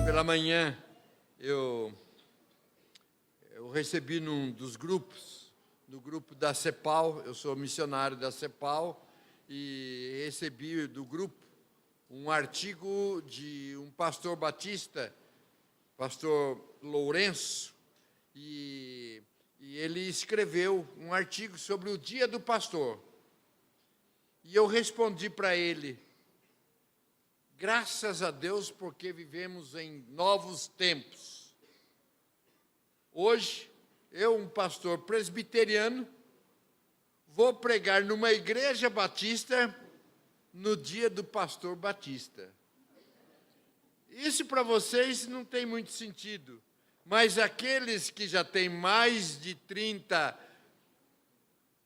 Pela manhã, eu recebi num dos grupos, no grupo da CEPAL, eu sou missionário da CEPAL, e recebi do grupo um artigo de um pastor batista, pastor Lourenço, e ele escreveu um artigo sobre o Dia do Pastor. E eu respondi para ele: graças a Deus, porque vivemos em novos tempos. Hoje, eu, um pastor presbiteriano, vou pregar numa igreja batista no Dia do Pastor Batista. Isso para vocês não tem muito sentido, mas aqueles que já têm mais de 30,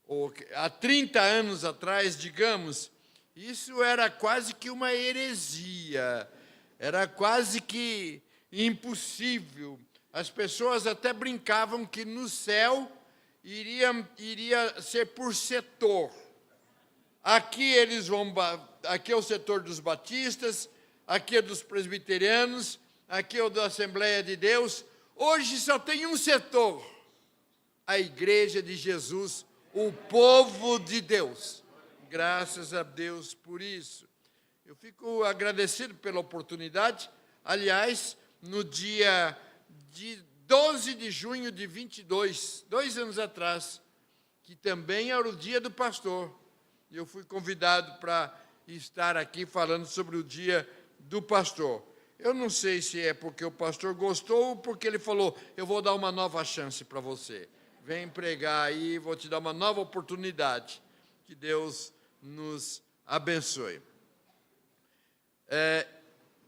ou há 30 anos atrás, digamos, isso era quase que uma heresia, era quase que impossível. As pessoas até brincavam que no céu iria ser por setor. Aqui aqui é o setor dos batistas, aqui é dos presbiterianos, aqui é o da Assembleia de Deus. Hoje só tem um setor: a Igreja de Jesus, o povo de Deus. Graças a Deus por isso. Eu fico agradecido pela oportunidade. Aliás, no dia de 12 de junho de 22, 2 anos atrás, que também era o Dia do Pastor, eu fui convidado para estar aqui falando sobre o Dia do Pastor. Eu não sei se é porque o pastor gostou ou porque ele falou: eu vou dar uma nova chance para você. Vem pregar aí, vou te dar uma nova oportunidade. Que Deus nos abençoe.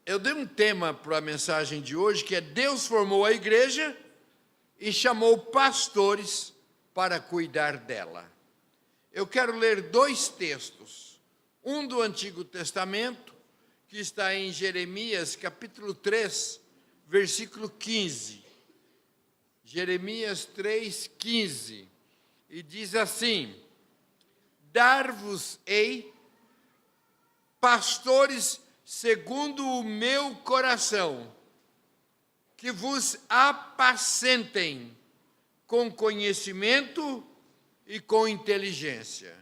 Eu dei um tema para a mensagem de hoje, que é: Deus formou a igreja e chamou pastores para cuidar dela. Eu quero ler 2 textos, um do Antigo Testamento, que está em Jeremias, capítulo 3, versículo 15. Jeremias 3, 15. E diz assim: dar-vos-ei pastores segundo o meu coração, que vos apacentem com conhecimento e com inteligência.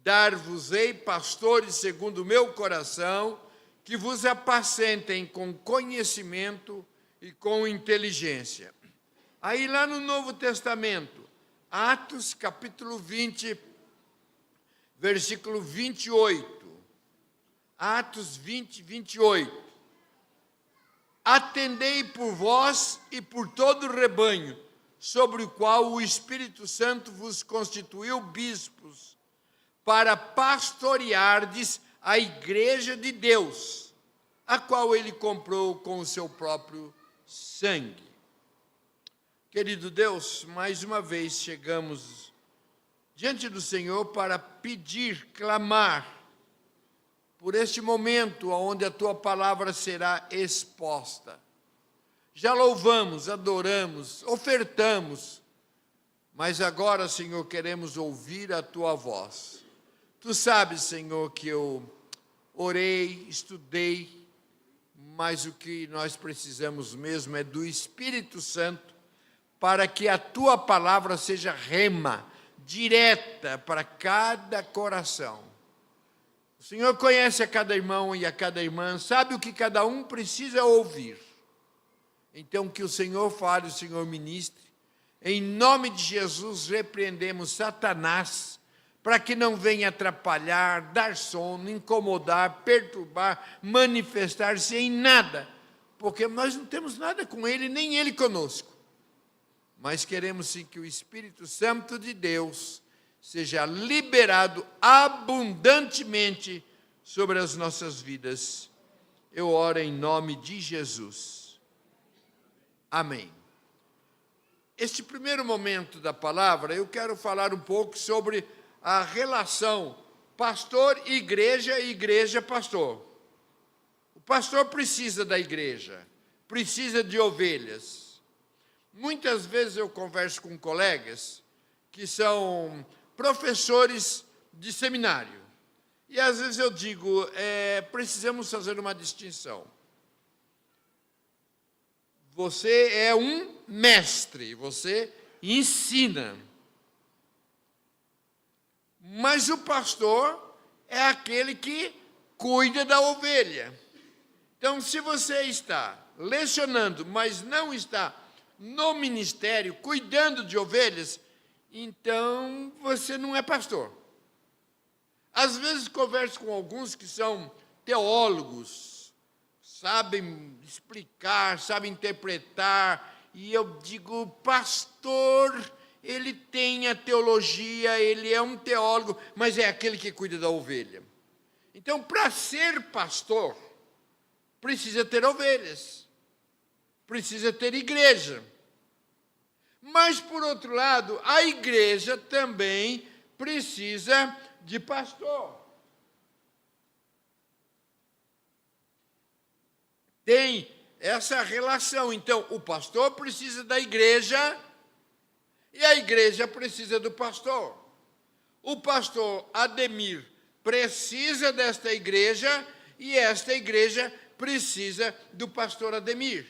Dar-vos-ei pastores segundo o meu coração, que vos apacentem com conhecimento e com inteligência. Aí lá no Novo Testamento, Atos capítulo 20, versículo 28. Atos 20, 28. Atendei por vós e por todo o rebanho, sobre o qual o Espírito Santo vos constituiu bispos, para pastoreardes a igreja de Deus, a qual ele comprou com o seu próprio sangue. Querido Deus, mais uma vez chegamos diante do Senhor para pedir, clamar, por este momento onde a Tua palavra será exposta. Já louvamos, adoramos, ofertamos, mas agora, Senhor, queremos ouvir a Tua voz. Tu sabes, Senhor, que eu orei, estudei, mas o que nós precisamos mesmo é do Espírito Santo, para que a Tua palavra seja rema, direta para cada coração. O Senhor conhece a cada irmão e a cada irmã, sabe o que cada um precisa ouvir. Então, que o Senhor fale, o Senhor ministre. Em nome de Jesus, repreendemos Satanás, para que não venha atrapalhar, dar sono, incomodar, perturbar, manifestar-se em nada, porque nós não temos nada com ele, nem ele conosco. Mas queremos sim que o Espírito Santo de Deus seja liberado abundantemente sobre as nossas vidas. Eu oro em nome de Jesus. Amém. Este primeiro momento da palavra, eu quero falar um pouco sobre a relação pastor-igreja e igreja-pastor. O pastor precisa da igreja, precisa de ovelhas. Muitas vezes eu converso com colegas que são professores de seminário. E às vezes eu digo, precisamos fazer uma distinção. Você é um mestre, você ensina. Mas o pastor é aquele que cuida da ovelha. Então, se você está lecionando, mas não está no ministério, cuidando de ovelhas, então você não é pastor. Às vezes converso com alguns que são teólogos, sabem explicar, sabem interpretar, e eu digo, pastor, ele tem a teologia, ele é um teólogo, mas é aquele que cuida da ovelha. Então, para ser pastor, precisa ter ovelhas, precisa ter igreja. Mas, por outro lado, a igreja também precisa de pastor. Tem essa relação. Então, o pastor precisa da igreja e a igreja precisa do pastor. O pastor Ademir precisa desta igreja e esta igreja precisa do pastor Ademir.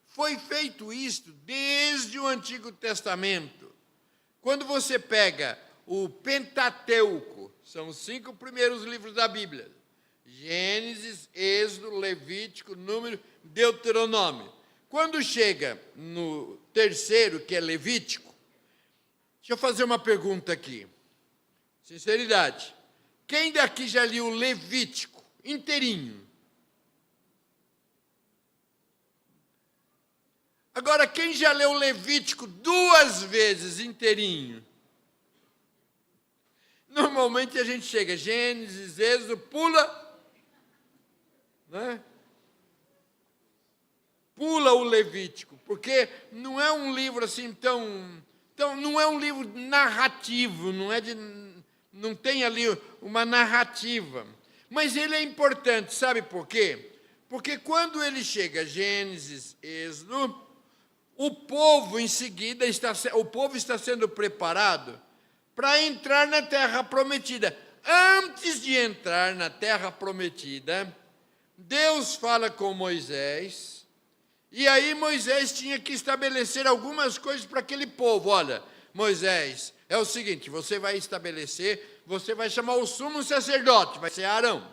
Foi feito isto desde o Antigo Testamento. Quando você pega o Pentateuco, são os 5 primeiros livros da Bíblia, Gênesis, Êxodo, Levítico, Número, Deuteronômio. Quando chega no terceiro, que é Levítico, deixa eu fazer uma pergunta aqui. Sinceridade. Quem daqui já leu o Levítico inteirinho? Agora, quem já leu o Levítico 2 vezes inteirinho? Normalmente a gente chega, Gênesis, Êxodo, pula, né? Pula o Levítico, porque não é um livro assim não é um livro narrativo, não tem ali uma narrativa. Mas ele é importante, sabe por quê? Porque quando ele chega, Gênesis, Êxodo, o povo em seguida está sendo preparado para entrar na terra prometida. Antes de entrar na terra prometida, Deus fala com Moisés, e aí Moisés tinha que estabelecer algumas coisas para aquele povo. Olha, Moisés, é o seguinte, você vai chamar o sumo sacerdote, vai ser Arão,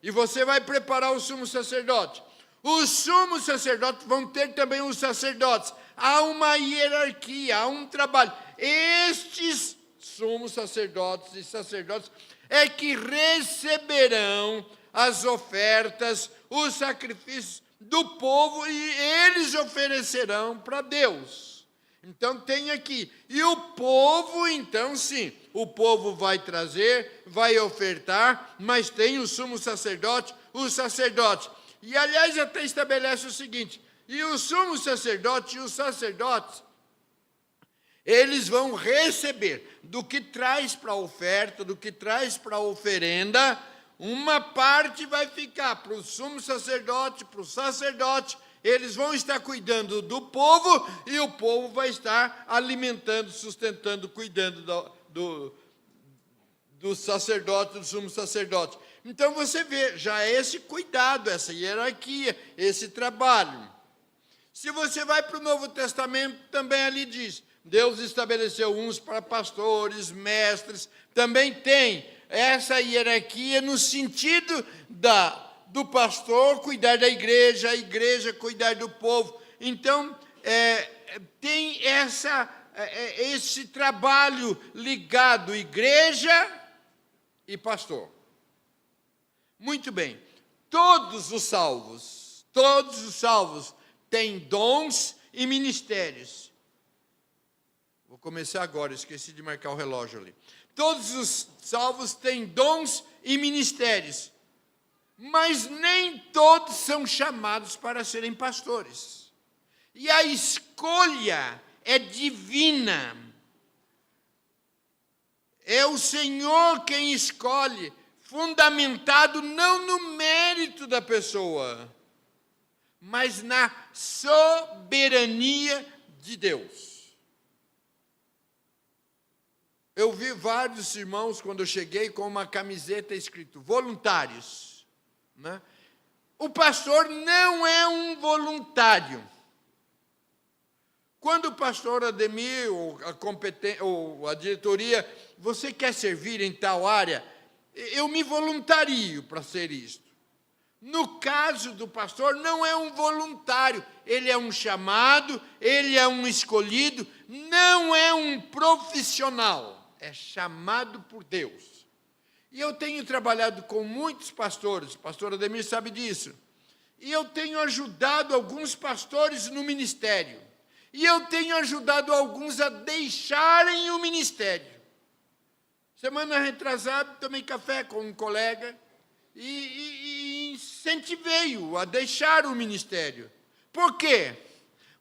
e você vai preparar o sumo sacerdote. Os sumos sacerdotes vão ter também os sacerdotes. Há uma hierarquia, há um trabalho. Estes sumos sacerdotes e sacerdotes é que receberão as ofertas, os sacrifícios do povo e eles oferecerão para Deus. Então tem aqui. E o povo, então sim, o povo vai trazer, vai ofertar, mas tem o sumo sacerdote, os sacerdotes. E, aliás, até estabelece o seguinte, e o sumo sacerdote e os sacerdotes, eles vão receber do que traz para a oferta, do que traz para a oferenda, uma parte vai ficar para o sumo sacerdote, para o sacerdote, eles vão estar cuidando do povo e o povo vai estar alimentando, sustentando, cuidando do sacerdote, do sumo sacerdote. Então você vê, já é esse cuidado, essa hierarquia, esse trabalho. Se você vai para o Novo Testamento, também ali diz, Deus estabeleceu uns para pastores, mestres, também tem essa hierarquia no sentido do pastor cuidar da igreja, a igreja cuidar do povo. Então, tem esse trabalho ligado igreja e pastor. Muito bem, todos os salvos têm dons e ministérios. Vou começar agora, esqueci de marcar o relógio ali. Todos os salvos têm dons e ministérios, mas nem todos são chamados para serem pastores. E a escolha é divina. É o Senhor quem escolhe, fundamentado não no mérito da pessoa, mas na soberania de Deus. Eu vi vários irmãos, quando eu cheguei, com uma camiseta escrito voluntários, né? O pastor não é um voluntário. Quando o pastor Ademir, ou a diretoria, você quer servir em tal área, eu me voluntario para ser isto. No caso do pastor, não é um voluntário, ele é um chamado, ele é um escolhido, não é um profissional, é chamado por Deus. E eu tenho trabalhado com muitos pastores, o pastor Ademir sabe disso, e eu tenho ajudado alguns pastores no ministério, e eu tenho ajudado alguns a deixarem o ministério. Semana retrasada, tomei café com um colega e incentivei-o a deixar o ministério. Por quê?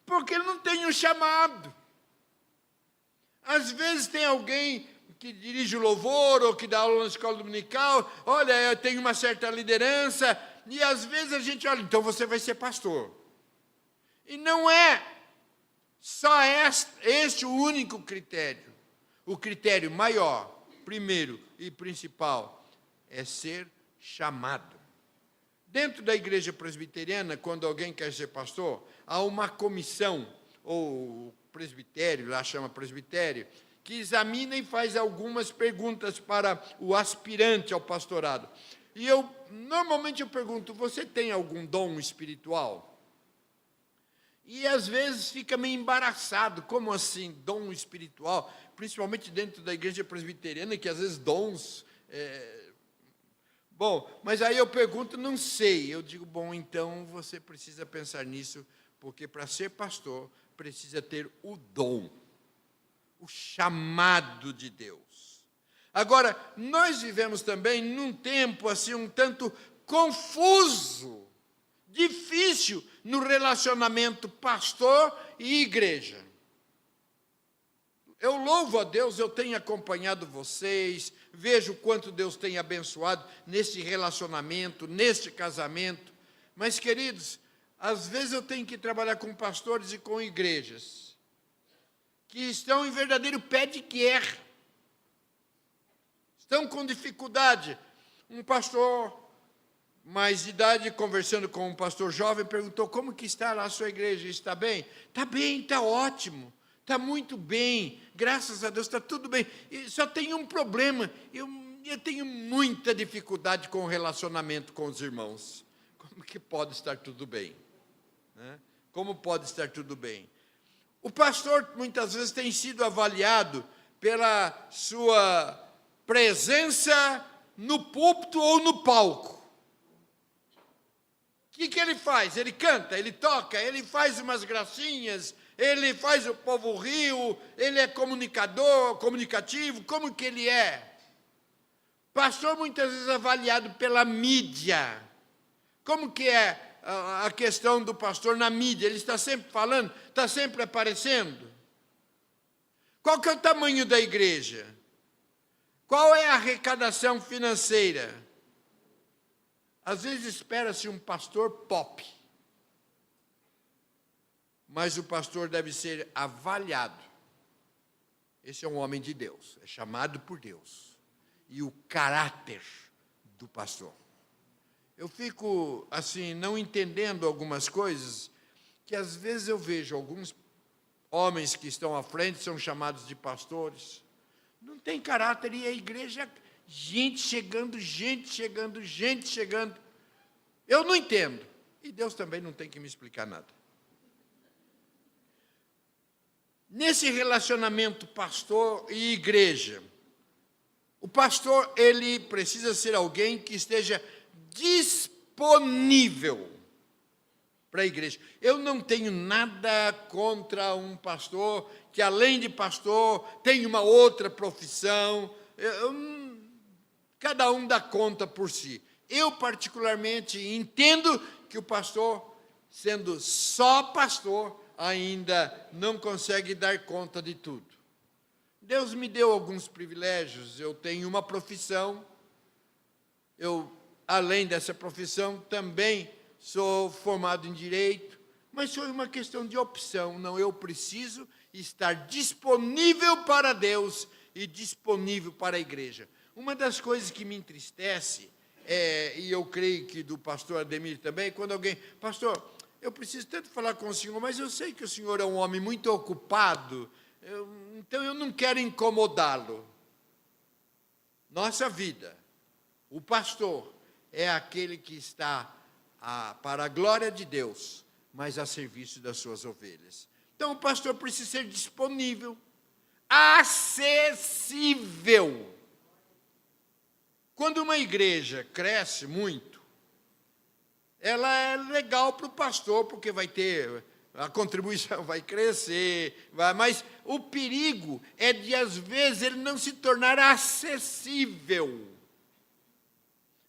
Porque ele não tem um chamado. Às vezes tem alguém que dirige o louvor ou que dá aula na escola dominical, olha, eu tenho uma certa liderança, e às vezes a gente olha, então você vai ser pastor. E não é só este o único critério. O critério maior, primeiro e principal, é ser chamado. Dentro da igreja presbiteriana, quando alguém quer ser pastor, há uma comissão, ou presbitério, lá chama presbitério, que examina e faz algumas perguntas para o aspirante ao pastorado. E normalmente eu pergunto, você tem algum dom espiritual? E às vezes fica meio embaraçado, como assim, dom espiritual? Principalmente dentro da igreja presbiteriana, que às vezes dons... Bom, mas aí eu pergunto, não sei. Eu digo, bom, então você precisa pensar nisso, porque para ser pastor, precisa ter o dom, o chamado de Deus. Agora, nós vivemos também num tempo assim um tanto confuso, difícil no relacionamento pastor e igreja. Eu louvo a Deus, eu tenho acompanhado vocês, vejo o quanto Deus tem abençoado nesse relacionamento, neste casamento. Mas, queridos, às vezes eu tenho que trabalhar com pastores e com igrejas que estão em verdadeiro pé de guerra, estão com dificuldade. Um pastor mais de idade, conversando com um pastor jovem, perguntou, como que está lá a sua igreja? Está bem? Está bem, está ótimo, está muito bem, graças a Deus, está tudo bem. E só tem um problema, eu tenho muita dificuldade com o relacionamento com os irmãos. Como que pode estar tudo bem? Né? Como pode estar tudo bem? O pastor, muitas vezes, tem sido avaliado pela sua presença no púlpito ou no palco. O que ele faz? Ele canta, ele toca, ele faz umas gracinhas, ele faz o povo rir, ele é comunicativo, como que ele é? Pastor, muitas vezes, avaliado pela mídia. Como que é a questão do pastor na mídia? Ele está sempre falando, está sempre aparecendo. Qual que é o tamanho da igreja? Qual é a arrecadação financeira? Às vezes espera-se um pastor pop, mas o pastor deve ser avaliado. Esse é um homem de Deus, é chamado por Deus. E o caráter do pastor. Eu fico, assim, não entendendo algumas coisas, que às vezes eu vejo alguns homens que estão à frente, são chamados de pastores, não tem caráter, e a igreja, gente chegando, gente chegando, gente chegando. Eu não entendo, e Deus também não tem que me explicar nada. Nesse relacionamento pastor e igreja, o pastor, ele precisa ser alguém que esteja disponível para a igreja. Eu não tenho nada contra um pastor que, além de pastor, tem uma outra profissão. Cada um dá conta por si. Eu, particularmente, entendo que o pastor, sendo só pastor, ainda não consegue dar conta de tudo. Deus me deu alguns privilégios, eu tenho uma profissão, além dessa profissão, também sou formado em Direito, mas foi uma questão de opção. Não, eu preciso estar disponível para Deus e disponível para a igreja. Uma das coisas que me entristece, e eu creio que do pastor Ademir também, quando alguém, pastor, eu preciso tanto falar com o senhor, mas eu sei que o senhor é um homem muito ocupado, então eu não quero incomodá-lo. Nossa vida, o pastor é aquele que está para a glória de Deus, mas a serviço das suas ovelhas. Então o pastor precisa ser disponível, acessível. Quando uma igreja cresce muito, ela é legal para o pastor, porque vai ter, a contribuição vai crescer, mas o perigo é de, às vezes, ele não se tornar acessível.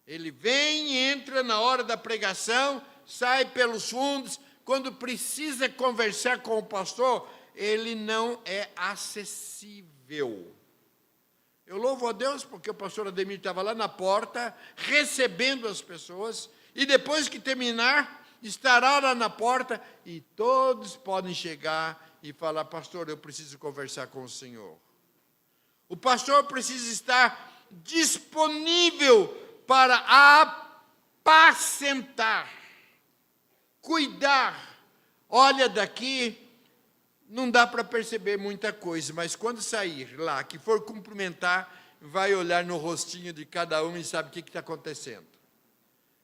Ele vem, entra na hora da pregação, sai pelos fundos, quando precisa conversar com o pastor, ele não é acessível. Eu louvo a Deus porque o pastor Ademir estava lá na porta, recebendo as pessoas, e depois que terminar, estará lá na porta, e todos podem chegar e falar, pastor, eu preciso conversar com o senhor. O pastor precisa estar disponível para apacentar, cuidar. Olha, daqui não dá para perceber muita coisa, mas quando sair lá, que for cumprimentar, vai olhar no rostinho de cada um e sabe o que está acontecendo.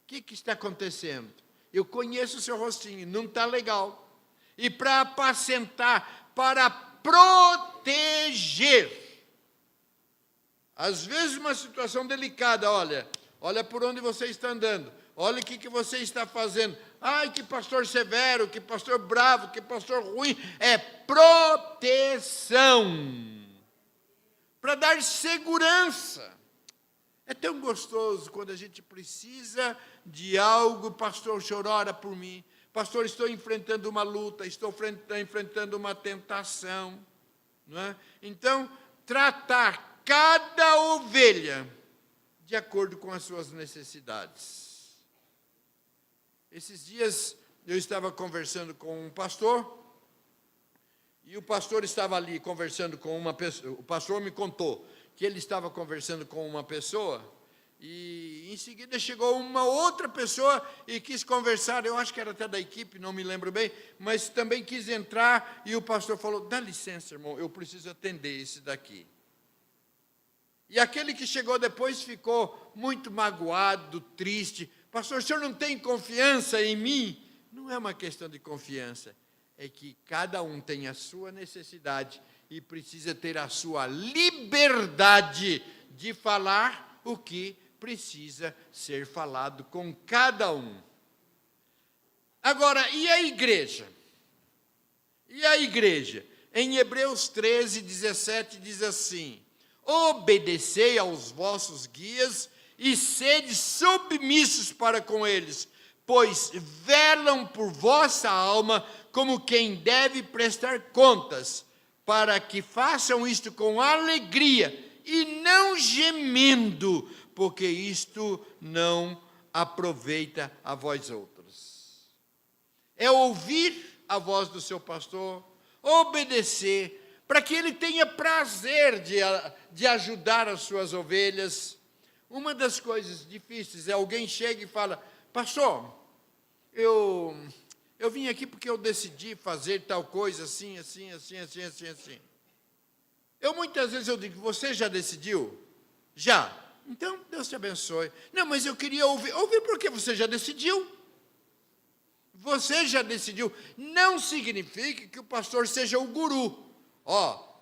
O que está acontecendo? Eu conheço o seu rostinho, não está legal. E para apacentar, para proteger. Às vezes uma situação delicada, olha por onde você está andando, olha o que você está fazendo. Ai, que pastor severo, que pastor bravo, que pastor ruim. É proteção. Para dar segurança. É tão gostoso quando a gente precisa de algo, pastor, o senhor ora por mim. Pastor, estou enfrentando uma luta, estou enfrentando uma tentação. Não é? Então, tratar cada ovelha de acordo com as suas necessidades. Esses dias eu estava conversando com um pastor, e o pastor estava ali conversando com uma pessoa. O pastor me contou que ele estava conversando com uma pessoa, e em seguida chegou uma outra pessoa e quis conversar, eu acho que era até da equipe, não me lembro bem, mas também quis entrar, e o pastor falou, dá licença, irmão, eu preciso atender esse daqui. E aquele que chegou depois ficou muito magoado, triste. Pastor, o senhor não tem confiança em mim? Não é uma questão de confiança, é que cada um tem a sua necessidade e precisa ter a sua liberdade de falar o que precisa ser falado com cada um. Agora, e a igreja? E a igreja? Em Hebreus 13, 17 diz assim, obedecei aos vossos guias e sede submissos para com eles, pois velam por vossa alma como quem deve prestar contas, para que façam isto com alegria e não gemendo, porque isto não aproveita a vós outros. É ouvir a voz do seu pastor, obedecer, para que ele tenha prazer de ajudar as suas ovelhas. Uma das coisas difíceis é alguém chega e fala, pastor, eu vim aqui porque eu decidi fazer tal coisa assim. Muitas vezes eu digo, você já decidiu? Já. Então, Deus te abençoe. Não, mas eu queria ouvir. Ouvir porque você já decidiu. Você já decidiu. Não significa que o pastor seja o guru.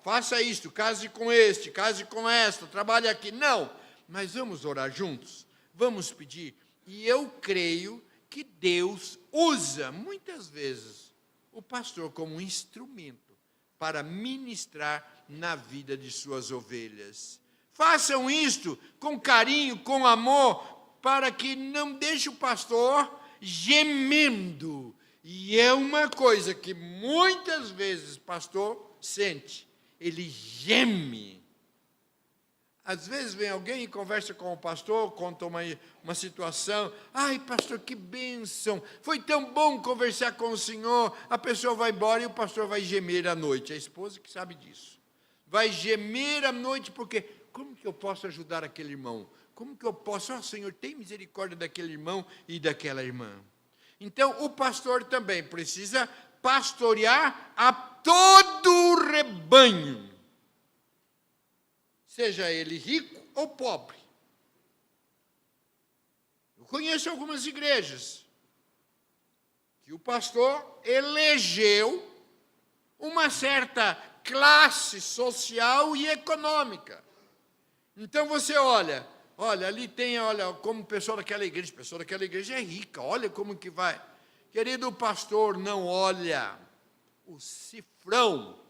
Faça isto, case com este, case com esta, trabalhe aqui. Não, mas vamos orar juntos. Vamos pedir. E eu creio que Deus usa, muitas vezes, o pastor como um instrumento para ministrar na vida de suas ovelhas. Façam isto com carinho, com amor, para que não deixe o pastor gemendo. E é uma coisa que muitas vezes o pastor sente, ele geme. Às vezes vem alguém e conversa com o pastor, conta uma situação. Ai, pastor, que bênção! Foi tão bom conversar com o senhor. A pessoa vai embora e o pastor vai gemer à noite. A esposa que sabe disso. Vai gemer à noite porque, como que eu posso ajudar aquele irmão? Como que eu posso? Oh, Senhor, tem misericórdia daquele irmão e daquela irmã. Então, o pastor também precisa pastorear a todo o rebanho. Seja ele rico ou pobre. Eu conheço algumas igrejas que o pastor elegeu uma certa classe social e econômica. Então você olha, ali tem, como pessoa daquela igreja é rica, olha como que vai. Querido, o pastor não olha o cifrão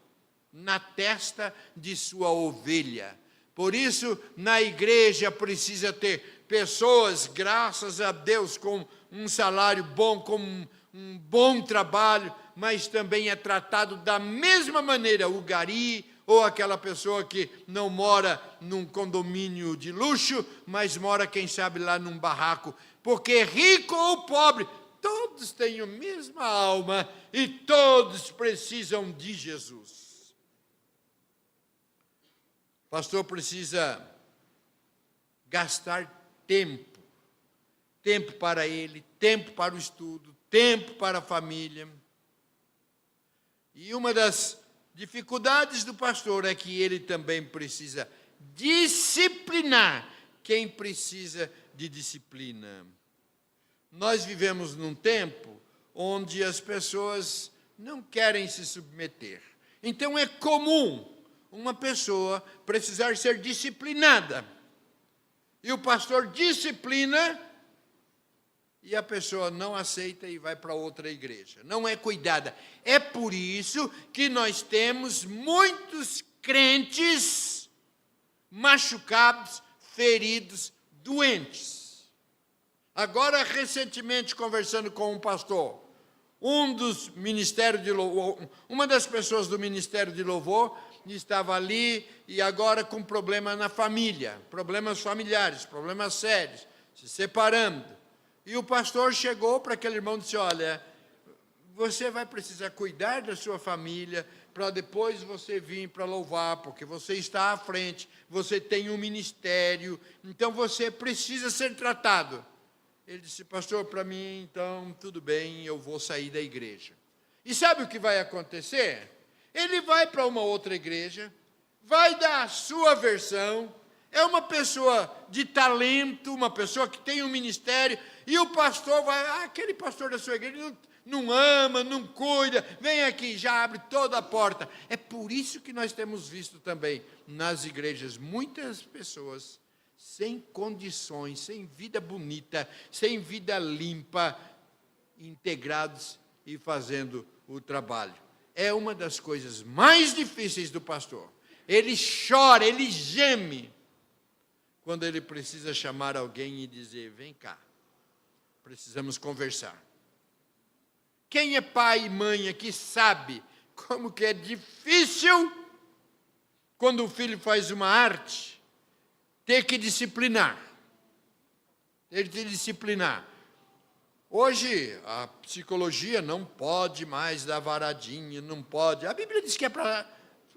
na testa de sua ovelha. Por isso, na igreja precisa ter pessoas, graças a Deus, com um salário bom, com um bom trabalho, mas também é tratado da mesma maneira o gari ou aquela pessoa que não mora num condomínio de luxo, mas mora, quem sabe, lá num barraco. Porque rico ou pobre, todos têm a mesma alma e todos precisam de Jesus. O pastor precisa gastar tempo para ele, tempo para o estudo, tempo para a família. E uma das dificuldades do pastor é que ele também precisa disciplinar quem precisa de disciplina. Nós vivemos num tempo onde as pessoas não querem se submeter. Então é comum uma pessoa precisar ser disciplinada. E o pastor disciplina e a pessoa não aceita e vai para outra igreja. Não é cuidada. É por isso que nós temos muitos crentes machucados, feridos, doentes. Agora, recentemente, conversando com um pastor, uma das pessoas do Ministério de Louvor estava ali e agora com problema na família, problemas familiares, problemas sérios, se separando. E o pastor chegou para aquele irmão e disse, olha, você vai precisar cuidar da sua família para depois você vir para louvar, porque você está à frente, você tem um ministério, então você precisa ser tratado. Ele disse, pastor, para mim, então, tudo bem, eu vou sair da igreja. E sabe o que vai acontecer? Ele vai para uma outra igreja, vai dar a sua versão, é uma pessoa de talento, uma pessoa que tem um ministério, e o pastor vai, aquele pastor da sua igreja não ama, não cuida, vem aqui, já abre toda a porta. É por isso que nós temos visto também nas igrejas muitas pessoas sem condições, sem vida bonita, sem vida limpa, integrados e fazendo o trabalho. É uma das coisas mais difíceis do pastor. Ele chora, ele geme, quando ele precisa chamar alguém e dizer, vem cá, precisamos conversar. Quem é pai e mãe aqui sabe como que é difícil, quando o filho faz uma arte, ter que disciplinar. Hoje, a psicologia não pode mais dar varadinha, não pode. A Bíblia diz que é para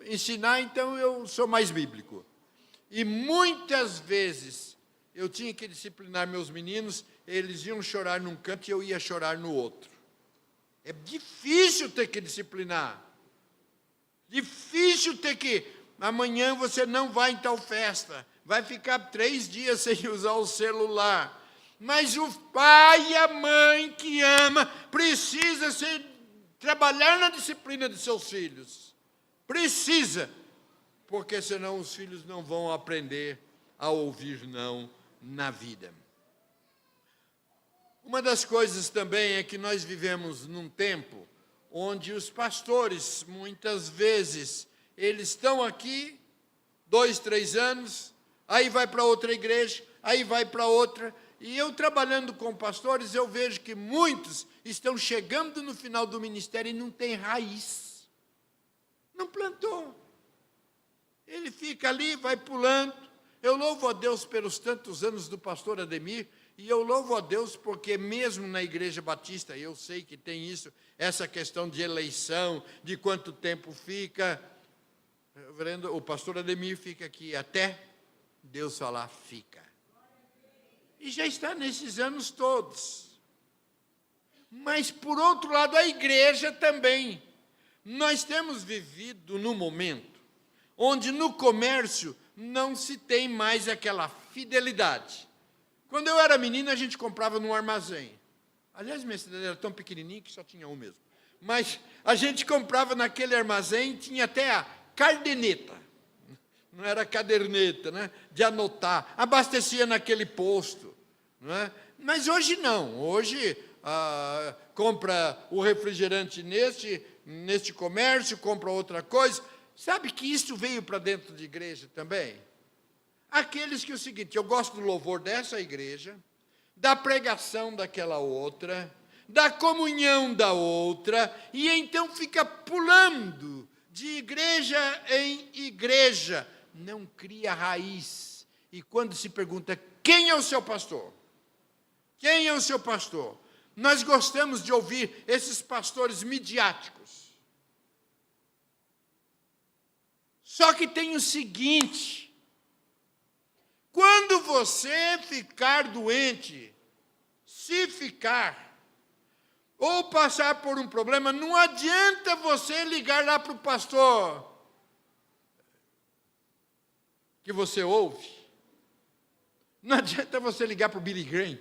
ensinar, então eu sou mais bíblico. E muitas vezes eu tinha que disciplinar meus meninos, eles iam chorar num canto e eu ia chorar no outro. É difícil ter que disciplinar. Difícil ter que... Amanhã você não vai em tal festa. Vai ficar 3 dias sem usar o celular. Mas o pai e a mãe que ama precisa trabalhar na disciplina de seus filhos. Precisa. Porque senão os filhos não vão aprender a ouvir não na vida. Uma das coisas também é que nós vivemos num tempo onde os pastores, muitas vezes, eles estão aqui 2, 3 anos, aí vai para outra igreja, aí vai para outra. E eu trabalhando com pastores, eu vejo que muitos estão chegando no final do ministério e não tem raiz. Não plantou. Ele fica ali, vai pulando. Eu louvo a Deus pelos tantos anos do pastor Ademir, e eu louvo a Deus porque mesmo na Igreja Batista, eu sei que tem isso, essa questão de eleição, de quanto tempo fica. O pastor Ademir fica aqui até Deus falar, fica. E já está nesses anos todos. Mas, por outro lado, a igreja também. Nós temos vivido num momento onde no comércio não se tem mais aquela fidelidade. Quando eu era menino, a gente comprava num armazém. Aliás, minha cidade era tão pequenininha que só tinha um mesmo. Mas a gente comprava naquele armazém, tinha até a caderneta. Não era caderneta, né? De anotar. Abastecia naquele posto. Não é? Mas hoje não. Hoje compra o refrigerante neste comércio, compra outra coisa. Sabe que isso veio para dentro de igreja também? Aqueles que é o seguinte, eu gosto do louvor dessa igreja, da pregação daquela outra, da comunhão da outra, e então fica pulando de igreja em igreja, não cria raiz. E quando se pergunta, quem é o seu pastor? Quem é o seu pastor? Nós gostamos de ouvir esses pastores midiáticos. Só que tem o seguinte, quando você ficar doente, se ficar, ou passar por um problema, não adianta você ligar lá para o pastor que você ouve. Não adianta você ligar para o Billy Graham.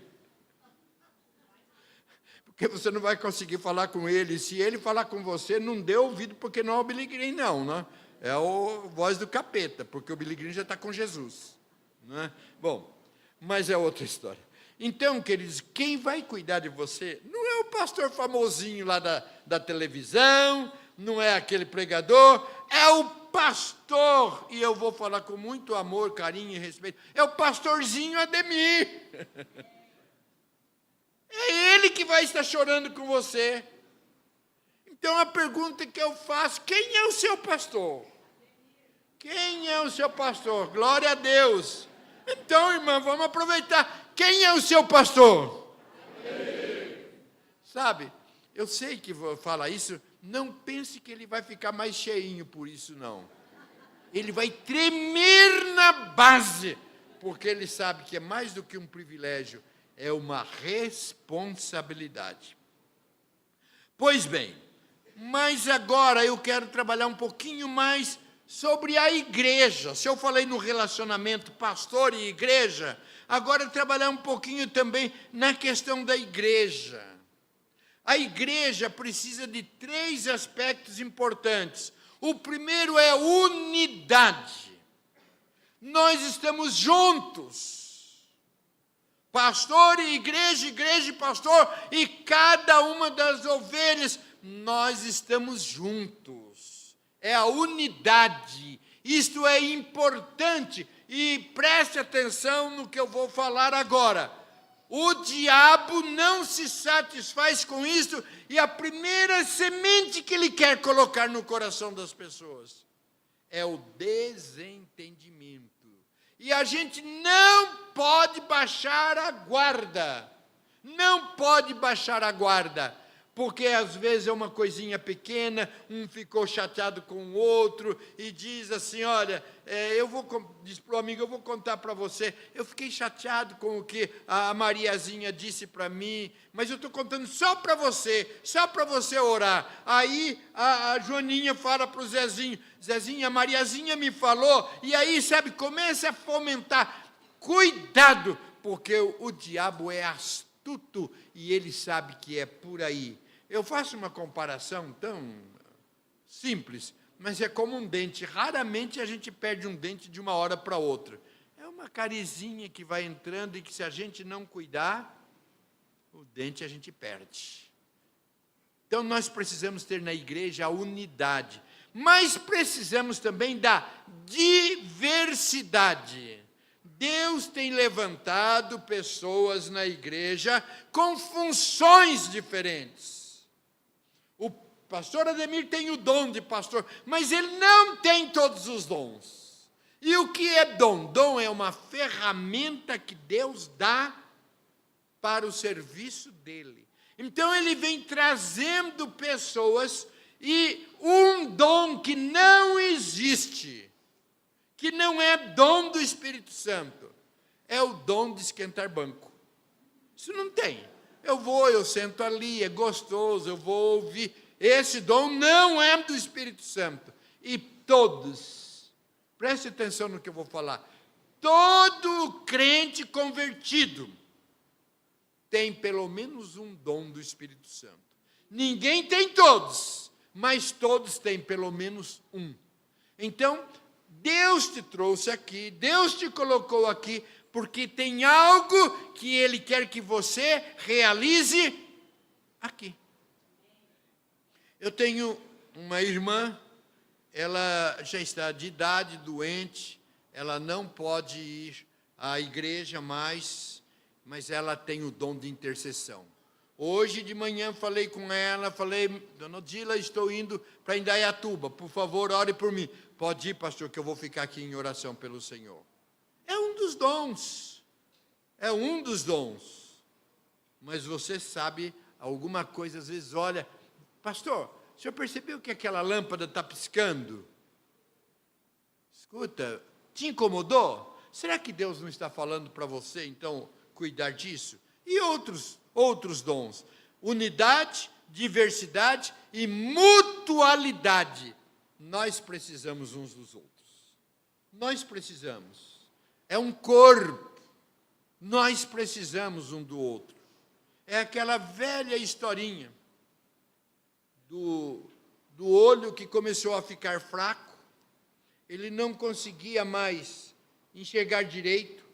Porque você não vai conseguir falar com ele. Se ele falar com você, não dê ouvido, porque não é o Billy Graham, não, né? É a voz do capeta, porque o Billy Graham já está com Jesus. Não é? Bom, mas é outra história. Então, queridos, quem vai cuidar de você não é o pastor famosinho lá da televisão, não é aquele pregador, é o pastor, e eu vou falar com muito amor, carinho e respeito, é o pastorzinho Ademir. É ele que vai estar chorando com você. Então, a pergunta que eu faço, quem é o seu pastor? Quem é o seu pastor? Glória a Deus. Então, irmã, vamos aproveitar. Quem é o seu pastor? Sabe, eu sei que vou falar isso, não pense que ele vai ficar mais cheinho por isso, não. Ele vai tremer na base, porque ele sabe que é mais do que um privilégio, é uma responsabilidade. Pois bem, mas agora eu quero trabalhar um pouquinho mais sobre a igreja. Se eu falei no relacionamento pastor e igreja, agora trabalhar um pouquinho também na questão da igreja. A igreja precisa de 3 aspectos importantes. O primeiro é unidade. Nós estamos juntos. Pastor e igreja e pastor, e cada uma das ovelhas, nós estamos juntos. É a unidade. Isto é importante. E preste atenção no que eu vou falar agora. O diabo não se satisfaz com isso, e a primeira semente que ele quer colocar no coração das pessoas é o desentendimento. E a gente não pode baixar a guarda. Não pode baixar a guarda. Porque às vezes é uma coisinha pequena, um ficou chateado com o outro e diz assim, olha, diz para o amigo, eu vou contar para você, eu fiquei chateado com o que a Mariazinha disse para mim, mas eu estou contando só para você orar. Aí a Joaninha fala para o Zezinho, Zezinho, a Mariazinha me falou, e aí, sabe, começa a fomentar. Cuidado, porque o diabo é astuto e ele sabe que é por aí. Eu faço uma comparação tão simples, mas é como um dente. Raramente a gente perde um dente de uma hora para outra. É uma carizinha que vai entrando e que, se a gente não cuidar, o dente a gente perde. Então, nós precisamos ter na igreja a unidade, mas precisamos também da diversidade. Deus tem levantado pessoas na igreja com funções diferentes. O pastor Ademir tem o dom de pastor, mas ele não tem todos os dons. E o que é dom? Dom é uma ferramenta que Deus dá para o serviço dele. Então ele vem trazendo pessoas, e um dom que não existe, que não é dom do Espírito Santo, é o dom de esquentar banco. Isso não tem. Eu sento ali, é gostoso, eu vou ouvir. Esse dom não é do Espírito Santo. E todos, preste atenção no que eu vou falar, todo crente convertido tem pelo menos um dom do Espírito Santo. Ninguém tem todos, mas todos têm pelo menos um. Então, Deus te trouxe aqui, Deus te colocou aqui, porque tem algo que Ele quer que você realize aqui. Eu tenho uma irmã, ela já está de idade, doente, ela não pode ir à igreja mais, mas ela tem o dom de intercessão. Hoje de manhã falei com ela, falei, dona Odila, estou indo para Indaiatuba, por favor, ore por mim. Pode ir, pastor, que eu vou ficar aqui em oração pelo Senhor. É um dos dons, é um dos dons. Mas você sabe, alguma coisa, às vezes, olha, pastor, o senhor percebeu que aquela lâmpada está piscando? Escuta, te incomodou? Será que Deus não está falando para você, então, cuidar disso? E outros dons, unidade, diversidade e mutualidade. Nós precisamos uns dos outros. Nós precisamos. É um corpo. Nós precisamos um do outro. É aquela velha historinha do olho que começou a ficar fraco. Ele não conseguia mais enxergar direito.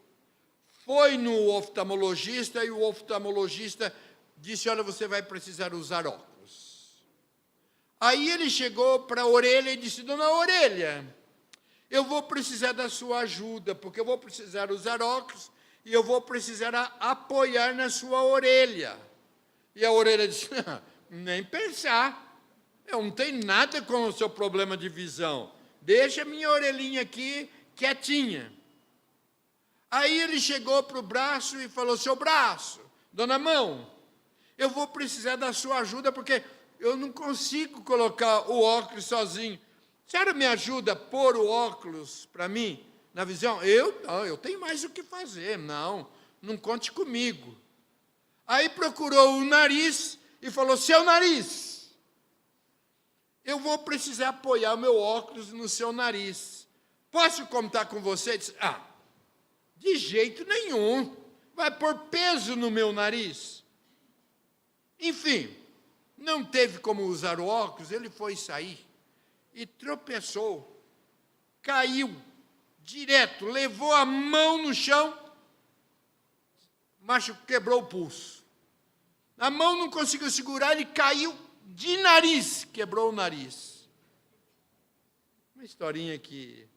Foi no oftalmologista e o oftalmologista disse, olha, você vai precisar usar óculos. Aí ele chegou para a orelha e disse, dona Orelha, eu vou precisar da sua ajuda, porque eu vou precisar usar óculos e eu vou precisar apoiar na sua orelha. E a orelha disse, nem pensar, eu não tenho nada com o seu problema de visão, deixa minha orelhinha aqui quietinha. Aí ele chegou para o braço e falou, seu braço, dona Mão, eu vou precisar da sua ajuda, porque eu não consigo colocar o óculos sozinho. A senhora me ajuda a pôr o óculos para mim, na visão? Eu tenho mais o que fazer, não conte comigo. Aí procurou o nariz e falou, seu nariz, eu vou precisar apoiar o meu óculos no seu nariz. Posso contar com você? Disse, de jeito nenhum, vai pôr peso no meu nariz. Enfim, não teve como usar o óculos, ele foi sair e tropeçou, caiu direto, levou a mão no chão, mas quebrou o pulso. A mão não conseguiu segurar, ele caiu de nariz, quebrou o nariz. Uma historinha que,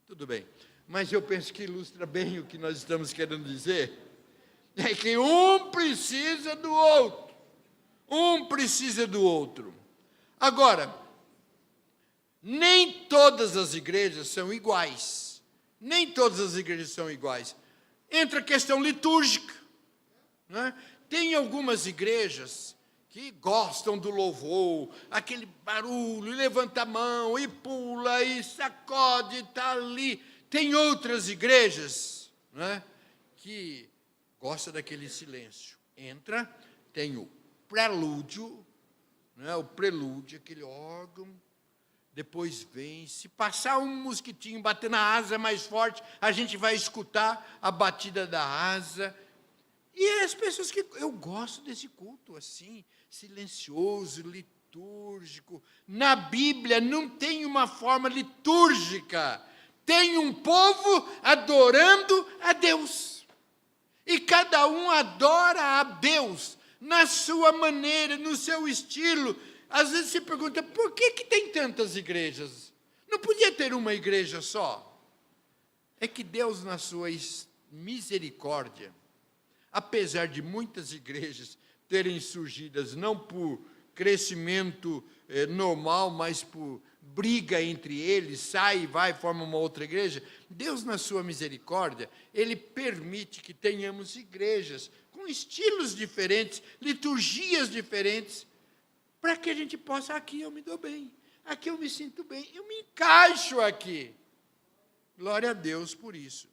tudo bem, mas eu penso que ilustra bem o que nós estamos querendo dizer. É que um precisa do outro. Um precisa do outro. Agora, nem todas as igrejas são iguais. Nem todas as igrejas são iguais. Entra a questão litúrgica. Né? Tem algumas igrejas que gostam do louvor, aquele barulho, levanta a mão, e pula, e sacode, e está ali. Tem outras igrejas, né, que gostam daquele silêncio. Entra, tem o prelúdio, né, o prelúdio, aquele órgão, depois vem, se passar um mosquitinho bater na asa mais forte, a gente vai escutar a batida da asa. E as pessoas que... Eu gosto desse culto assim, silencioso, litúrgico. Na Bíblia não tem uma forma litúrgica. Tem um povo adorando a Deus. E cada um adora a Deus na sua maneira, no seu estilo. Às vezes se pergunta, por que tem tantas igrejas? Não podia ter uma igreja só? É que Deus, na sua misericórdia, apesar de muitas igrejas terem surgidas não por crescimento normal, mas por briga entre eles, sai e vai, forma uma outra igreja. Deus, na sua misericórdia, Ele permite que tenhamos igrejas com estilos diferentes, liturgias diferentes, para que a gente possa, aqui eu me dou bem, aqui eu me sinto bem, eu me encaixo aqui. Glória a Deus por isso.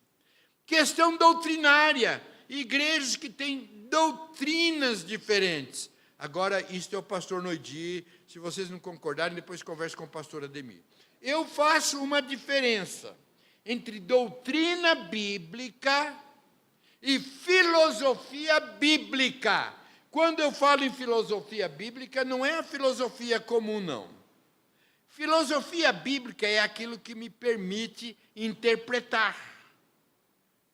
Questão doutrinária, igrejas que têm doutrinas diferentes. Agora, isto é o pastor Noidi, se vocês não concordarem, depois converse com o pastor Ademir. Eu faço uma diferença entre doutrina bíblica e filosofia bíblica. Quando eu falo em filosofia bíblica, não é a filosofia comum, não. Filosofia bíblica é aquilo que me permite interpretar.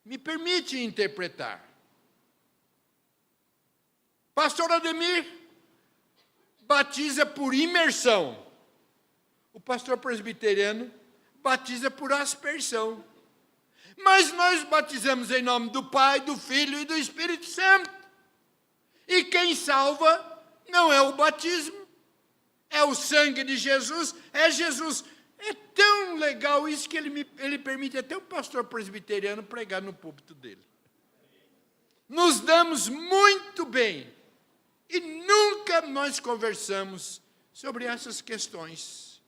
Me permite interpretar. Pastor Ademir batiza por imersão. O pastor presbiteriano batiza por aspersão. Mas nós batizamos em nome do Pai, do Filho e do Espírito Santo. E quem salva não é o batismo, é o sangue de Jesus, é Jesus. É tão legal isso que ele permite até o pastor presbiteriano pregar no púlpito dele. Nos damos muito bem e nunca nós conversamos sobre essas questões.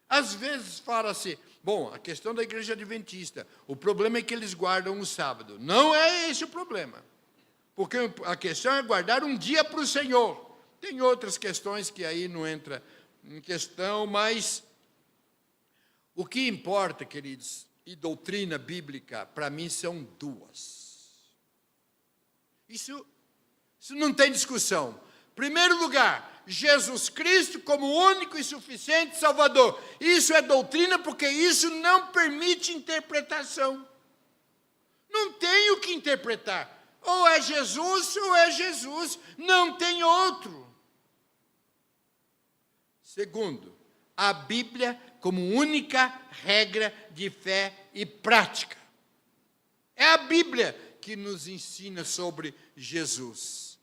Às vezes fala-se, bom, a questão da igreja adventista, o problema é que eles guardam o sábado. Não é esse o problema. Porque a questão é guardar um dia para o Senhor. Tem outras questões que aí não entra em questão, mas o que importa, queridos, e doutrina bíblica, para mim, são duas. Isso não tem discussão. Primeiro lugar, Jesus Cristo como único e suficiente Salvador. Isso é doutrina porque isso não permite interpretação. Não tem o que interpretar. Ou é Jesus, não tem outro. Segundo, a Bíblia como única regra de fé e prática. É a Bíblia que nos ensina sobre Jesus.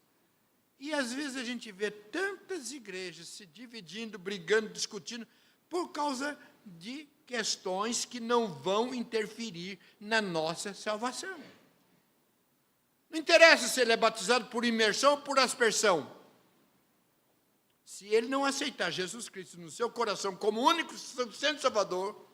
E às vezes a gente vê tantas igrejas se dividindo, brigando, discutindo, por causa de questões que não vão interferir na nossa salvação. Não interessa se ele é batizado por imersão ou por aspersão. Se ele não aceitar Jesus Cristo no seu coração como único e suficiente Salvador,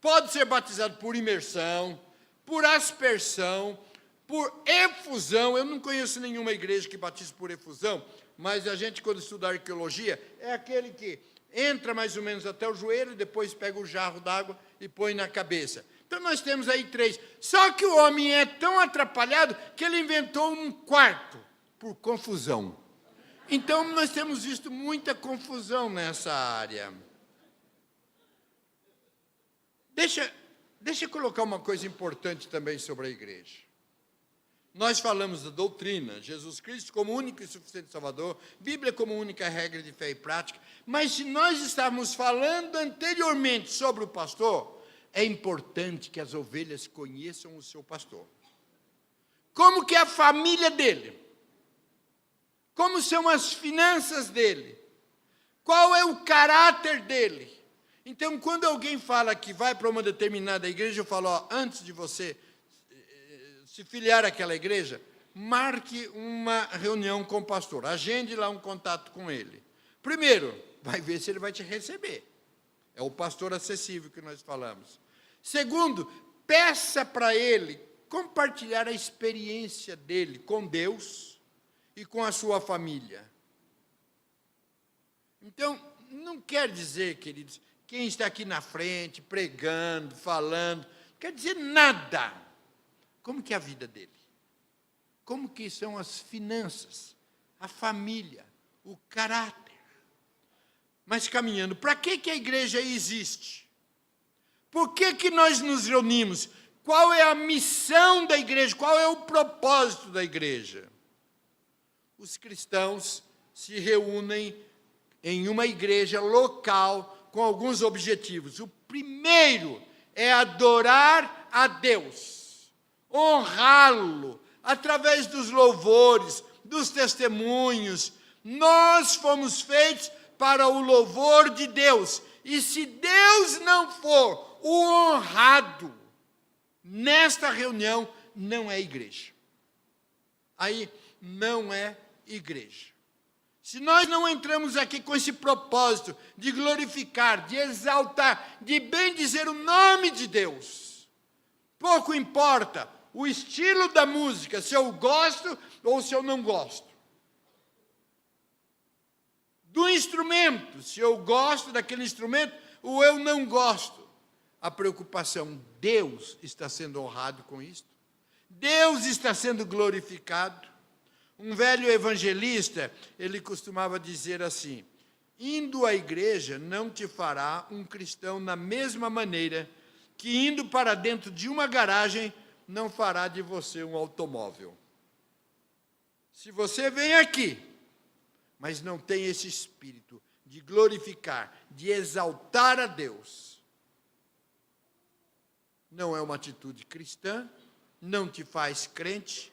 pode ser batizado por imersão, por aspersão, por efusão. Eu não conheço nenhuma igreja que batize por efusão, mas a gente, quando estuda arqueologia, é aquele que entra mais ou menos até o joelho, depois pega o jarro d'água e põe na cabeça. Então, nós temos aí 3. Só que o homem é tão atrapalhado que ele inventou um quarto, por confusão. Então, nós temos visto muita confusão nessa área. Deixa eu colocar uma coisa importante também sobre a igreja. Nós falamos da doutrina, Jesus Cristo como único e suficiente Salvador, Bíblia como única regra de fé e prática, mas se nós estávamos falando anteriormente sobre o pastor, é importante que as ovelhas conheçam o seu pastor. Como que é a família dele? Como são as finanças dele? Qual é o caráter dele? Então, quando alguém fala que vai para uma determinada igreja, eu falo, antes de você se filiar àquela igreja, marque uma reunião com o pastor, agende lá um contato com ele. Primeiro, vai ver se ele vai te receber. É o pastor acessível que nós falamos. Segundo, peça para ele compartilhar a experiência dele com Deus e com a sua família. Então, não quer dizer, queridos, quem está aqui na frente, pregando, falando, não quer dizer nada. Como que é a vida dele? Como que são as finanças, a família, o caráter? Mas caminhando, para que a igreja existe? Por que nós nos reunimos? Qual é a missão da igreja? Qual é o propósito da igreja? Os cristãos se reúnem em uma igreja local com alguns objetivos. O primeiro é adorar a Deus, honrá-lo, através dos louvores, dos testemunhos. Nós fomos feitos para o louvor de Deus. E se Deus não for o honrado nesta reunião, não é igreja. Aí não é igreja. Se nós não entramos aqui com esse propósito de glorificar, de exaltar, de bendizer o nome de Deus, pouco importa o estilo da música, se eu gosto ou se eu não gosto. Do instrumento, se eu gosto daquele instrumento ou eu não gosto. A preocupação, Deus está sendo honrado com isto? Deus está sendo glorificado? Um velho evangelista, ele costumava dizer assim: indo à igreja não te fará um cristão na mesma maneira que indo para dentro de uma garagem não fará de você um automóvel. Se você vem aqui, mas não tem esse espírito de glorificar, de exaltar a Deus, não é uma atitude cristã, não te faz crente,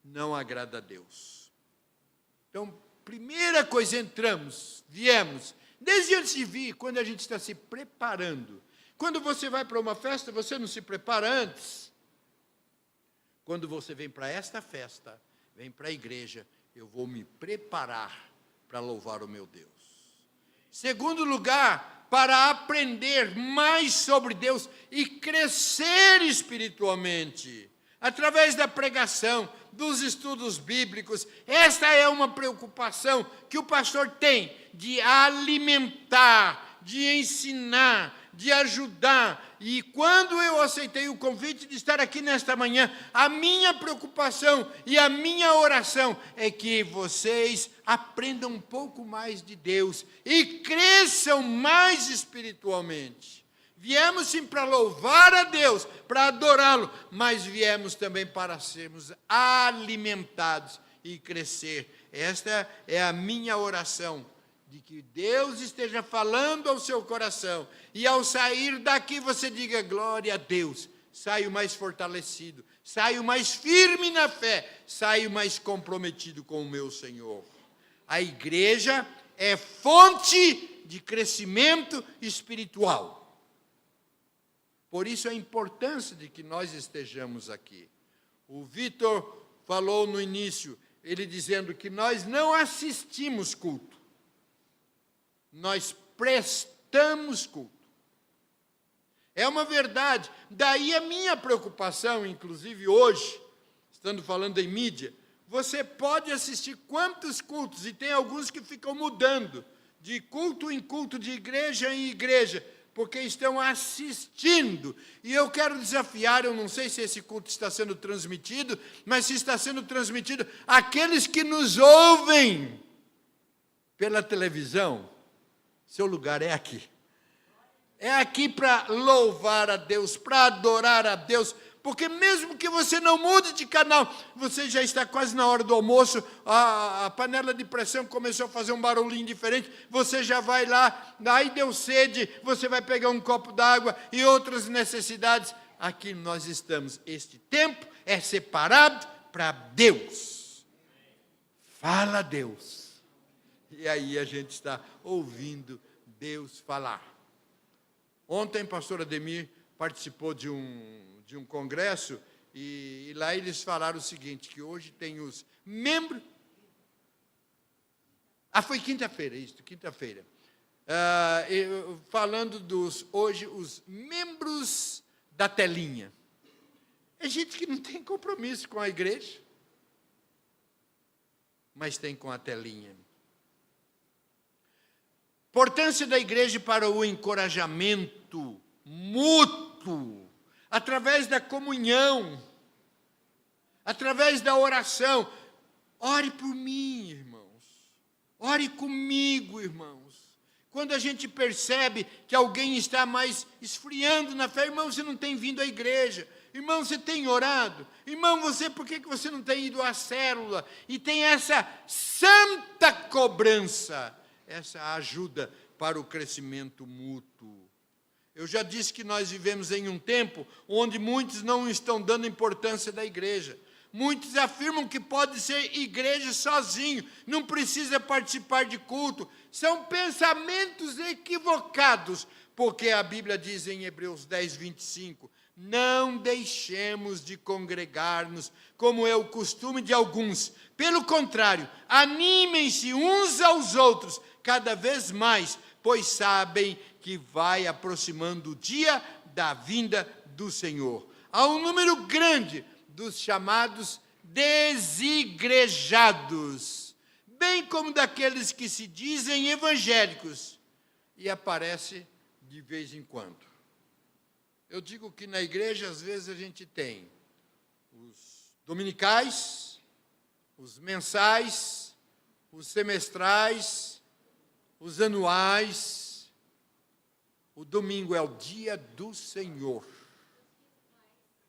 não agrada a Deus. Então, primeira coisa, viemos, desde antes de vir, quando a gente está se preparando. Quando você vai para uma festa, você não se prepara antes. Quando você vem para esta festa, vem para a igreja, eu vou me preparar para louvar o meu Deus. Segundo lugar, para aprender mais sobre Deus e crescer espiritualmente, através da pregação, dos estudos bíblicos. Esta é uma preocupação que o pastor tem, de alimentar, de ensinar, de ajudar. E quando eu aceitei o convite de estar aqui nesta manhã, a minha preocupação e a minha oração é que vocês aprendam um pouco mais de Deus e cresçam mais espiritualmente. Viemos sim para louvar a Deus, para adorá-lo, mas viemos também para sermos alimentados e crescer. Esta é a minha oração, de que Deus esteja falando ao seu coração, e ao sair daqui você diga: glória a Deus, saio mais fortalecido, saio mais firme na fé, saio mais comprometido com o meu Senhor. A igreja é fonte de crescimento espiritual. Por isso a importância de que nós estejamos aqui. O Vitor falou no início, ele dizendo que nós não assistimos culto, nós prestamos culto. É uma verdade. Daí a minha preocupação, inclusive hoje, estando falando em mídia, você pode assistir quantos cultos, e tem alguns que ficam mudando, de culto em culto, de igreja em igreja, porque estão assistindo. E eu quero desafiar, eu não sei se esse culto está sendo transmitido, mas se está sendo transmitido, aqueles que nos ouvem pela televisão, seu lugar é aqui. É aqui para louvar a Deus, para adorar a Deus, porque mesmo que você não mude de canal, você já está quase na hora do almoço, a panela de pressão começou a fazer um barulhinho diferente, você já vai lá, aí deu sede, você vai pegar um copo d'água e outras necessidades. Aqui nós estamos. Este tempo é separado para Deus. Fala Deus. E aí a gente está ouvindo Deus falar. Ontem, pastor Ademir participou de um congresso, e lá eles falaram o seguinte, que hoje tem os membros... foi quinta-feira, quinta-feira. Falando hoje, os membros da telinha. É gente que não tem compromisso com a igreja, mas tem com a telinha. Importância da igreja para o encorajamento mútuo, através da comunhão, através da oração. Ore por mim, irmãos. Ore comigo, irmãos. Quando a gente percebe que alguém está mais esfriando na fé, irmão, você não tem vindo à igreja. Irmão, você tem orado? Irmão, por que você não tem ido à célula? E tem essa santa cobrança, essa ajuda para o crescimento mútuo. Eu já disse que nós vivemos em um tempo onde muitos não estão dando importância da igreja. Muitos afirmam que pode ser igreja sozinho, não precisa participar de culto. São pensamentos equivocados, porque a Bíblia diz em Hebreus 10, 25, não deixemos de congregar-nos, como é o costume de alguns. Pelo contrário, animem-se uns aos outros, cada vez mais, pois sabem que vai aproximando o dia da vinda do Senhor. Há um número grande dos chamados desigrejados, bem como daqueles que se dizem evangélicos, e aparece de vez em quando. Eu digo que na igreja, às vezes, a gente tem os dominicais, os mensais, os semestrais, os anuais. O domingo é o dia do Senhor.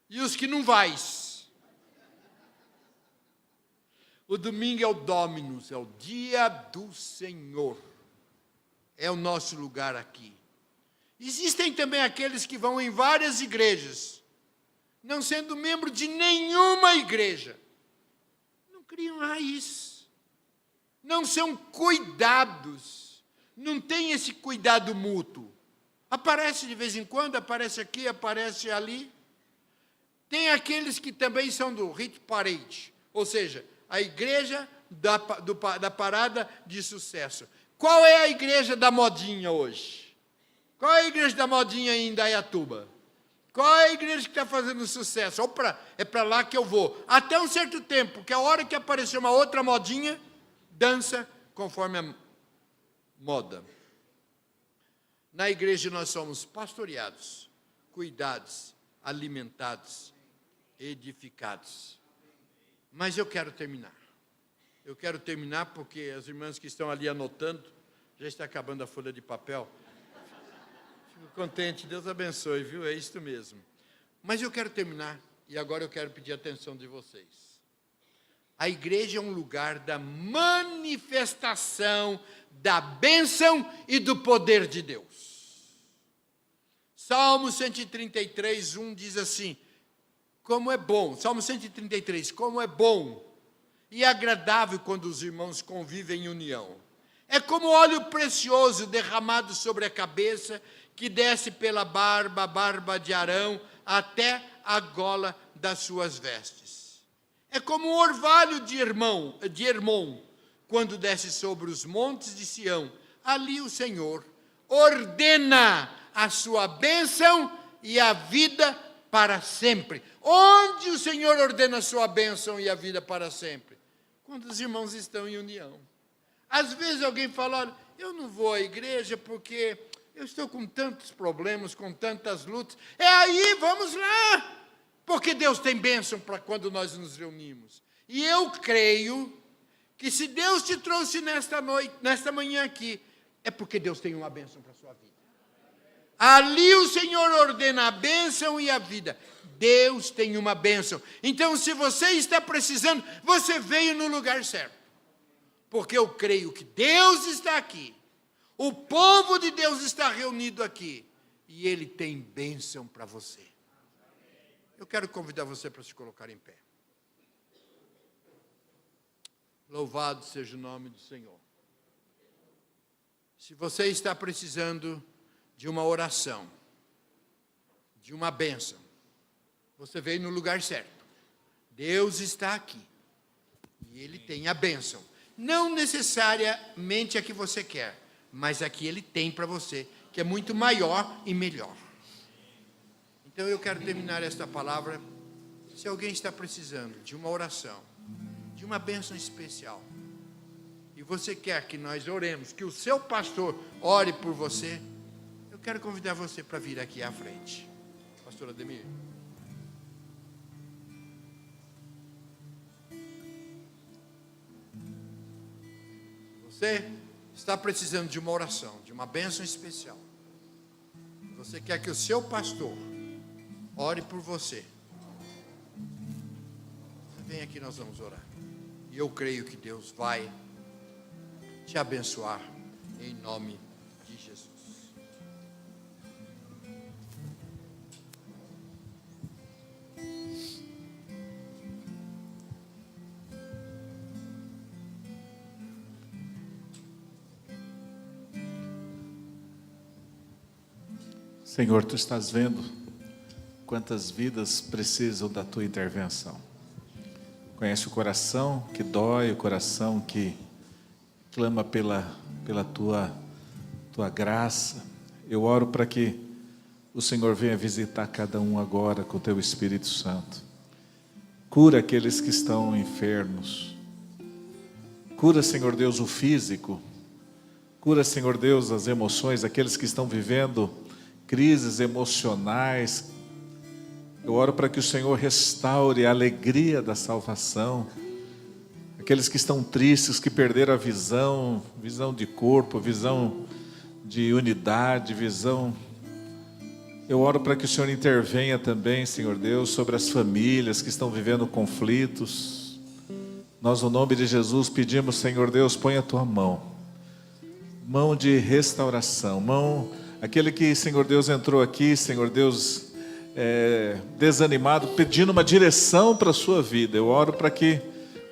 E os que não vais. O domingo é o Dominus, é o dia do Senhor. É o nosso lugar aqui. Existem também aqueles que vão em várias igrejas, não sendo membro de nenhuma igreja. Não criam raiz. Não são cuidados. Não tem esse cuidado mútuo. Aparece de vez em quando, aparece aqui, aparece ali. Tem aqueles que também são do hit parade, ou seja, a igreja da parada de sucesso. Qual é a igreja da modinha hoje? Qual é a igreja da modinha em Indaiatuba? Qual é a igreja que está fazendo sucesso? É para lá que eu vou. Até um certo tempo, que a hora que aparecer uma outra modinha, dança conforme a moda. Na igreja nós somos pastoreados, cuidados, alimentados, edificados. Mas eu quero terminar. Eu quero terminar porque as irmãs que estão ali anotando, já está acabando a folha de papel. Fico contente, Deus abençoe, viu? É isso mesmo. Mas eu quero terminar, e agora eu quero pedir a atenção de vocês. A igreja é um lugar da manifestação da bênção e do poder de Deus. Salmo 133, 1 diz assim, como é bom, Salmo 133, como é bom e agradável quando os irmãos convivem em união. É como óleo precioso derramado sobre a cabeça, que desce pela barba, a barba de Arão, até a gola das suas vestes. É como o orvalho de Hermon, quando desce sobre os montes de Sião. Ali o Senhor ordena a sua bênção e a vida para sempre. Onde o Senhor ordena a sua bênção e a vida para sempre? Quando os irmãos estão em união. Às vezes alguém fala, olha, eu não vou à igreja porque eu estou com tantos problemas, com tantas lutas. É aí, vamos lá. Porque Deus tem bênção para quando nós nos reunimos. E eu creio que se Deus te trouxe nesta manhã aqui, é porque Deus tem uma bênção para a sua vida. Ali o Senhor ordena a bênção e a vida. Deus tem uma bênção. Então, se você está precisando, você veio no lugar certo. Porque eu creio que Deus está aqui. O povo de Deus está reunido aqui. E Ele tem bênção para você. Eu quero convidar você para se colocar em pé. Louvado seja o nome do Senhor. Se você está precisando de uma oração, de uma bênção, você veio no lugar certo. Deus está aqui. E Ele tem a bênção. Não necessariamente a que você quer, mas a que Ele tem para você, que é muito maior e melhor. Então eu quero terminar esta palavra. Se alguém está precisando de uma oração, de uma bênção especial, e você quer que nós oremos, que o seu pastor ore por você, eu quero convidar você para vir aqui à frente. Pastor Ademir. Você está precisando de uma oração, de uma bênção especial. Você quer que o seu pastor ore por você. Vem aqui, nós vamos orar. E eu creio que Deus vai te abençoar em nome de Jesus. Senhor, Tu estás vendo quantas vidas precisam da Tua intervenção. Conhece o coração que dói, o coração que clama pela Tua graça. Eu oro para que o Senhor venha visitar cada um agora com o Teu Espírito Santo. Cura aqueles que estão enfermos. Cura, Senhor Deus, o físico. Cura, Senhor Deus, as emoções, aqueles que estão vivendo crises emocionais. Eu oro para que o Senhor restaure a alegria da salvação. Aqueles que estão tristes, que perderam a visão de corpo, visão de unidade, visão. Eu oro para que o Senhor intervenha também, Senhor Deus, sobre as famílias que estão vivendo conflitos. Nós, no nome de Jesus, pedimos, Senhor Deus, põe a Tua mão de restauração, aquele que, Senhor Deus, entrou aqui, Senhor Deus, desanimado, pedindo uma direção para a sua vida. Eu oro para que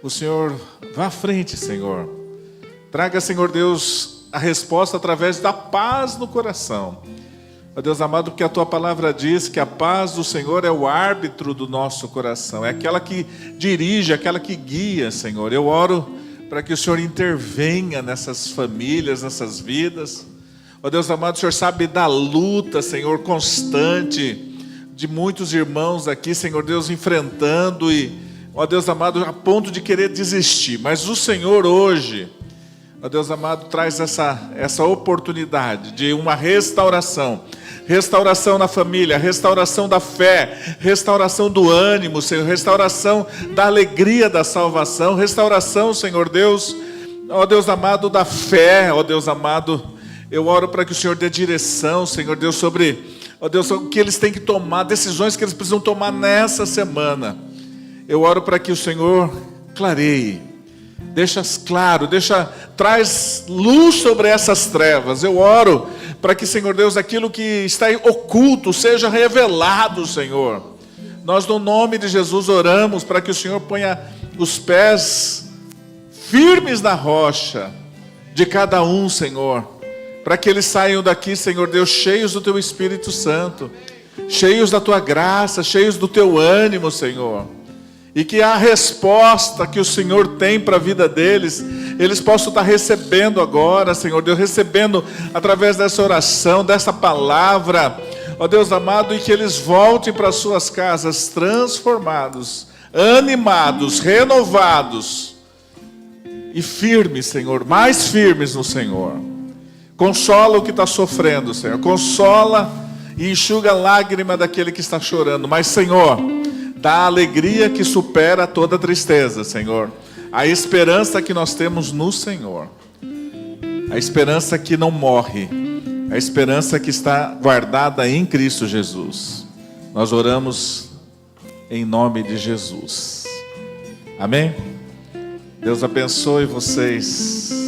o Senhor vá à frente, Senhor. Traga, Senhor Deus, a resposta através da paz no coração. Ó Deus amado, porque a Tua palavra diz que a paz do Senhor é o árbitro do nosso coração, é aquela que dirige, aquela que guia, Senhor. Eu oro para que o Senhor intervenha nessas famílias, nessas vidas. Ó Deus amado, o Senhor sabe da luta, Senhor, constante de muitos irmãos aqui, Senhor Deus, enfrentando e, ó Deus amado, a ponto de querer desistir. Mas o Senhor hoje, ó Deus amado, traz essa oportunidade de uma restauração na família, restauração da fé, restauração do ânimo, Senhor, restauração da alegria da salvação, restauração, Senhor Deus, ó Deus amado, da fé, ó Deus amado. Eu oro para que o Senhor dê direção, Senhor Deus, sobre, ó Deus, o que eles têm que tomar, decisões que eles precisam tomar nessa semana. Eu oro para que o Senhor clareie, traz luz sobre essas trevas. Eu oro para que, Senhor Deus, aquilo que está oculto seja revelado, Senhor. Nós, no nome de Jesus, oramos para que o Senhor ponha os pés firmes na rocha de cada um, Senhor, para que eles saiam daqui, Senhor Deus, cheios do Teu Espírito Santo, cheios da Tua graça, cheios do Teu ânimo, Senhor. E que a resposta que o Senhor tem para a vida deles, eles possam estar recebendo agora, Senhor Deus, recebendo através dessa oração, dessa palavra, ó Deus amado, e que eles voltem para suas casas transformados, animados, renovados e firmes, Senhor, mais firmes no Senhor. Consola o que está sofrendo, Senhor, consola e enxuga a lágrima daquele que está chorando, mas, Senhor, dá a alegria que supera toda tristeza, Senhor. A esperança que nós temos no Senhor. A esperança que não morre. A esperança que está guardada em Cristo Jesus. Nós oramos em nome de Jesus. Amém? Deus abençoe vocês.